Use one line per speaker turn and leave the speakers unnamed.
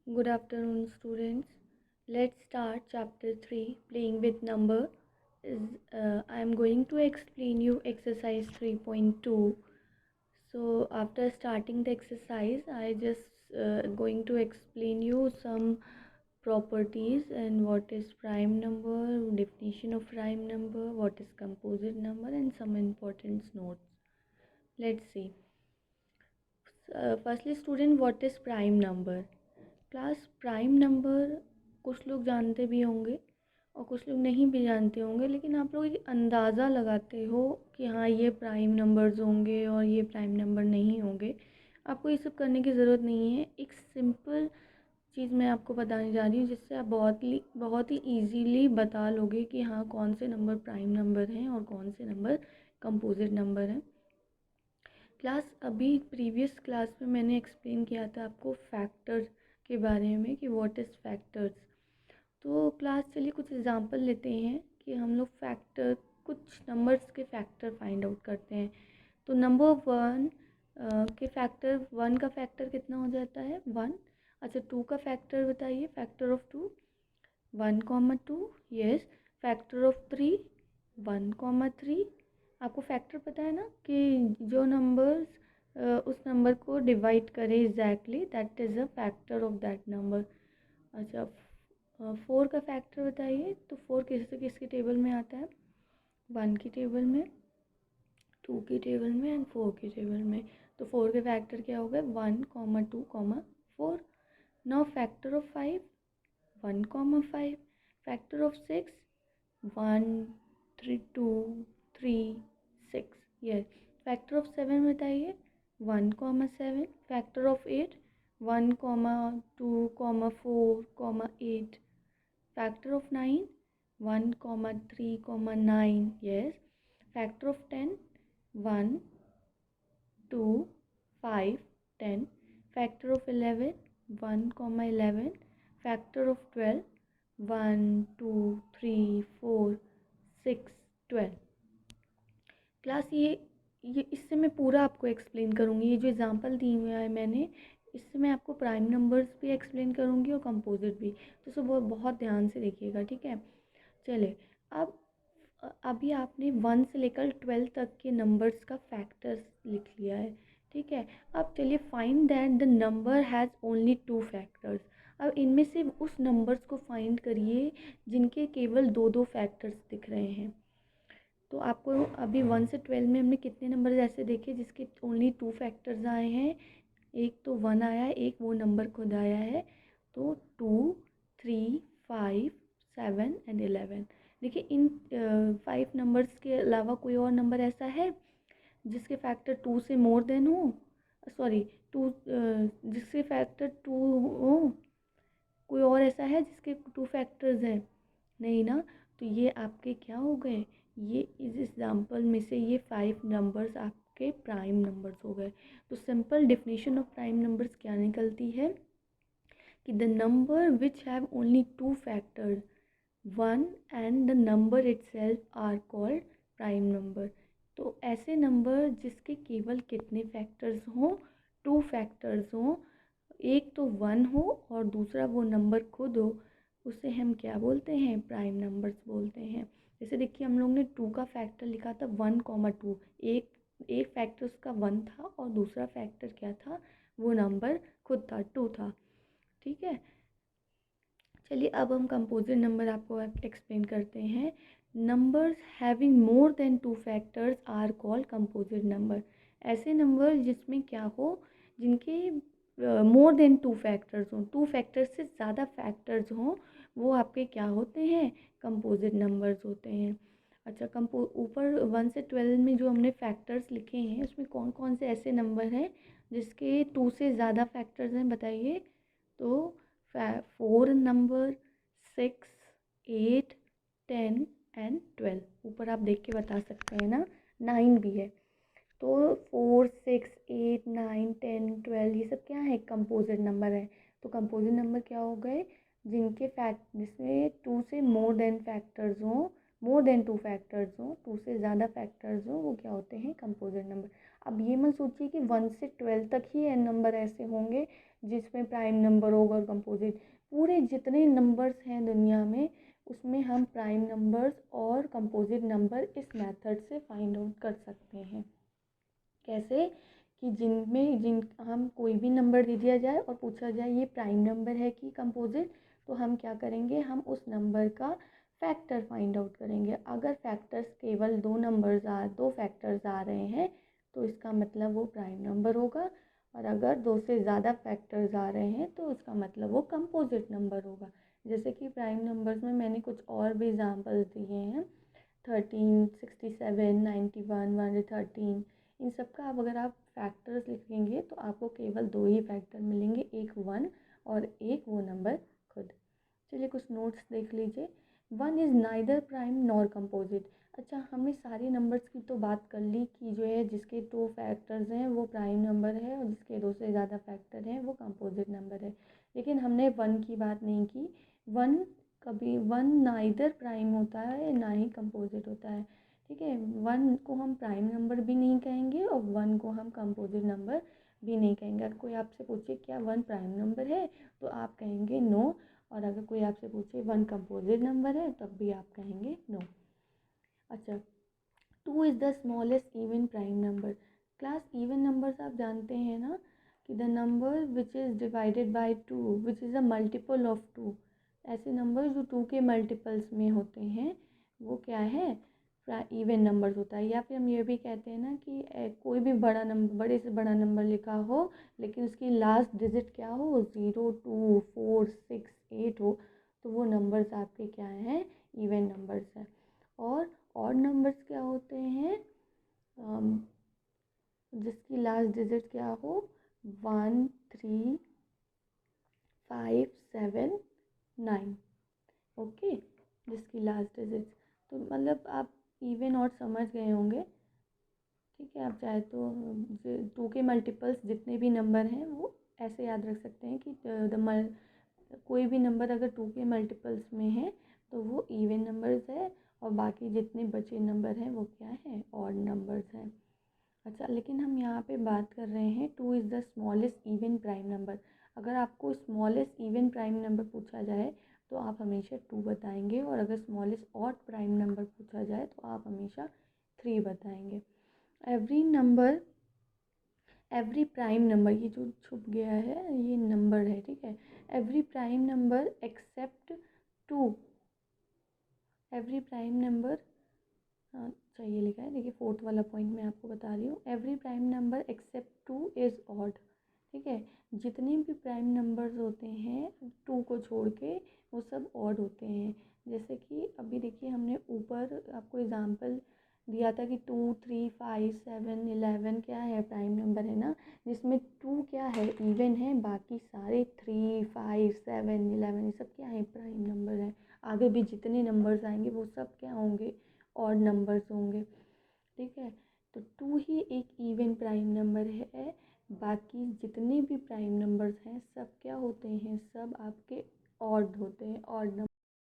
Good afternoon, students. Let's start chapter 3 playing with number. I am going to explain you exercise 3.2. So after starting the exercise, I just going to explain you some properties and what is prime number, definition of prime number, what is composite number, and some important notes. Let's see. Firstly, student, what is prime number? Class prime number कुछ लोग जानते भी होंगे और कुछ लोग नहीं भी जानते होंगे, लेकिन आप लोग एक अंदाज़ा लगाते हो कि हाँ ये प्राइम नंबर्स होंगे और ये प्राइम नंबर नहीं होंगे। आपको ये सब करने की ज़रूरत नहीं है। एक सिंपल चीज़ मैं आपको बताने जा रही हूँ जिससे आप बहुत ही ईजीली बता लोगे कि हाँ कौन से नंबर प्राइम नंबर हैं और कौन से नंबर कंपोजिट नंबर हैं। क्लास अभी प्रीवियस क्लास में मैंने एक्सप्लेन किया था आपको फैक्टर के बारे में कि व्हाट इज़ फैक्टर्स। तो क्लास चलिए कुछ एग्जांपल लेते हैं कि हम लोग फैक्टर कुछ नंबर्स के फैक्टर फाइंड आउट करते हैं। तो नंबर 1 के फैक्टर 1 का फैक्टर कितना हो जाता है 1। अच्छा 2 का फैक्टर बताइए, factor of 2 1,2। Yes, factor of 3 1,3। आपको फैक्टर पता है ना कि जो नंबर्स उस नंबर को डिवाइड करें exactly that is a factor of that number. अच्छा 4 का फैक्टर बताइए। तो 4 किसकी टेबल में आता है 1 की टेबल में, 2 की टेबल में एंड 4 की टेबल में। तो 4 के फैक्टर क्या हो गए 1, 2, 4। Now factor of 5 1,5। Factor of 6 1 3 2 3 6। Yes, factor of 7 बताइए 1,7। Factor of 8 1, 2, 4, 8। Factor of 9 1, 3, 9। Yes, factor of 10 1, 2, 5, 10। Factor of 11 1, 11। Factor of 12 1, 2, 3, 4, 6, 12। Class ये इससे मैं पूरा आपको एक्सप्लेन करूँगी। ये जो एग्जांपल दी हुआ है मैंने, इससे मैं आपको प्राइम नंबर्स भी एक्सप्लेन करूँगी और कंपोजिट भी। तो सब बहुत ध्यान से देखिएगा, ठीक है। चलिए अब अभी आपने 1 से लेकर 12 तक के नंबर्स का फैक्टर्स लिख लिया है, ठीक है। अब चलिए find that the number has only 2 factors. अब इनमें से उस नंबर्स को फाइंड करिए जिनके केवल 2 फैक्टर्स दिख रहे हैं। तो आपको अभी 1 से 12 में हमने कितने नंबर ऐसे देखे जिसके ओनली 2 फैक्टर्स आए हैं। एक तो 1 आया है, एक वो नंबर खुद आया है। तो 2, 3, 5, 7 एंड 11। देखिए इन 5 नंबर्स के अलावा कोई और नंबर ऐसा है जिसके फैक्टर 2 से मोर देन हो, सॉरी 2 जिसके फैक्टर 2 हो। कोई और ऐसा है जिसके 2 फैक्टर्स हैं? नहीं ना। तो ये आपके क्या हो गए, ये इस एग्जाम्पल में से ये 5 नंबर्स आपके प्राइम नंबर्स हो गए। तो simple definition of prime numbers क्या निकलती है कि the number which have only 2 factors 1 and the number itself are called prime number. तो ऐसे नंबर जिसके केवल कितने फैक्टर्स हों 2 फैक्टर्स हों, एक तो 1 हो और दूसरा वो नंबर खुद हो, उसे हम क्या बोलते हैं प्राइम नंबर्स बोलते हैं। जैसे देखिए हम लोग ने 2 का फैक्टर लिखा था 1, 2। एक फैक्टर उसका 1 था और दूसरा फैक्टर क्या था, वो नंबर खुद था 2 था, ठीक है। चलिए अब हम कंपोजिट नंबर आपको एक्सप्लेन करते हैं। Numbers having more than 2 factors are called composite number. ऐसे नंबर जिसमें क्या हो, जिनके मोर देन 2 फैक्टर्स हों, 2 फैक्टर्स से ज़्यादा फैक्टर्स हों, वो आपके क्या होते हैं कंपोजिट नंबर्स होते हैं। अच्छा ऊपर 1 से 12 में जो हमने फैक्टर्स लिखे हैं उसमें कौन कौन से ऐसे नंबर हैं जिसके 2 से ज़्यादा फैक्टर्स हैं बताइए। तो 4 नंबर, 6, 8, 10 एंड 12। ऊपर आप देख के बता सकते हैं ना, 9 भी है। तो 4, 6, 8, 9, 10, 12 ये सब क्या है कंपोजिट नंबर है। तो कंपोजिट नंबर क्या हो गए, जिसमें 2 से मोर देन फैक्टर्स हों, मोर देन 2 फैक्टर्स हों, 2 से ज़्यादा फैक्टर्स हों, वो क्या होते हैं कंपोजिट नंबर। अब ये मत सोचिए कि 1 से 12 तक ही नंबर ऐसे होंगे जिसमें प्राइम नंबर होगा और कंपोजिट, पूरे जितने नंबर्स हैं दुनिया में उसमें हम प्राइम नंबर्स और कंपोजिट नंबर इस मेथड से फाइंड आउट कर सकते हैं। कैसे कि जिन हम कोई भी नंबर दे दिया जाए और पूछा जाए ये प्राइम नंबर है कि कंपोजिट, तो हम क्या करेंगे, हम उस नंबर का फैक्टर फाइंड आउट करेंगे। अगर फैक्टर्स केवल दो फैक्टर्स आ रहे हैं तो इसका मतलब वो प्राइम नंबर होगा, और अगर दो से ज़्यादा फैक्टर्स आ रहे हैं तो उसका मतलब वो कंपोजिट नंबर होगा। जैसे कि प्राइम नंबर्स में मैंने कुछ और भी एग्जांपल्स दिए हैं, 13, 67, 91, 113, इन सब का अब अगर आप फैक्टर्स लिखेंगे तो आपको केवल दो ही फैक्टर मिलेंगे, एक 1 और एक वो नंबर खुद। चलिए कुछ नोट्स देख लीजिए। 1 is neither prime nor composite. अच्छा, हमने सारे नंबर्स की तो बात कर ली कि जो है जिसके 2 फैक्टर्स हैं वो प्राइम नंबर है और जिसके 2 से ज़्यादा फैक्टर हैं वो कंपोजिट नंबर है, लेकिन हमने 1 की बात नहीं की। 1 कभी 1 नाइदर प्राइम होता है ना ही कंपोजिट होता है, ठीक है। 1 को हम प्राइम नंबर भी नहीं कहेंगे और 1 को हम कंपोजिट नंबर भी नहीं कहेंगे। अगर कोई आपसे पूछे क्या 1 प्राइम नंबर है तो आप कहेंगे नो, और अगर कोई आपसे पूछे 1 कंपोजिट नंबर है तब भी आप कहेंगे नो। अच्छा, 2 is the smallest even prime number. Class even numbers आप जानते हैं ना कि the number which is divided by 2 which is a multiple of 2। ऐसे नंबर जो 2 के मल्टीपल्स में होते हैं वो क्या है, इवन नंबर्स होता है। या फिर हम ये भी कहते हैं ना कि कोई भी बड़ा नंबर, बड़े से बड़ा नंबर लिखा हो लेकिन उसकी लास्ट डिजिट क्या हो, 0, 2, 4, 6, 8 हो, तो वो नंबर्स आपके क्या हैं, इवन नंबर्स हैं। और ऑड नंबर्स क्या होते हैं, जिसकी लास्ट डिजिट क्या हो, 1, 3, 5, 7, 9, ओके, जिसकी लास्ट डिजिट। तो मतलब आप इवन ऑड समझ गए होंगे, ठीक है। आप चाहे तो 2 के मल्टीपल्स जितने भी नंबर हैं वो ऐसे याद रख सकते हैं कि कोई भी नंबर अगर 2 के मल्टीपल्स में है तो वो इवन नंबर्स है, और बाकी जितने बचे नंबर हैं वो क्या है, ऑड नंबर्स हैं। अच्छा, लेकिन हम यहाँ पे बात कर रहे हैं 2 is the smallest even prime number. अगर आपको स्मॉलेस्ट इवन प्राइम नंबर पूछा जाए तो आप हमेशा 2 बताएंगे, और अगर स्मॉलेस्ट ऑड प्राइम नंबर पूछा जाए तो आप हमेशा 3 बताएंगे। एवरी प्राइम नंबर, ये जो छुप गया है ये नंबर है, ठीक है। Every prime number except 2, every prime number, हाँ चाहिए लिखा है, देखिए 4th वाला पॉइंट मैं आपको बता रही हूँ। Every prime number except 2 is odd, ठीक है। जितने भी प्राइम नंबर्स होते हैं 2 को छोड़ के वो सब ऑड होते हैं। जैसे कि अभी देखिए हमने ऊपर आपको एग्जांपल दिया था कि 2, 3, 5, 7, 11 क्या है, प्राइम नंबर है ना, जिसमें 2 क्या है, इवन है, बाकी सारे 3, 5, 7, 11 ये सब क्या है, प्राइम नंबर है। आगे भी जितने नंबर्स आएंगे वो सब क्या होंगे, ऑड नंबर्स होंगे, ठीक है। तो 2 ही एक इवन प्राइम नंबर है, बाकी जितने भी प्राइम नंबर्स हैं सब क्या होते हैं, सब आपके ऑड होते हैं, ऑड नंबर।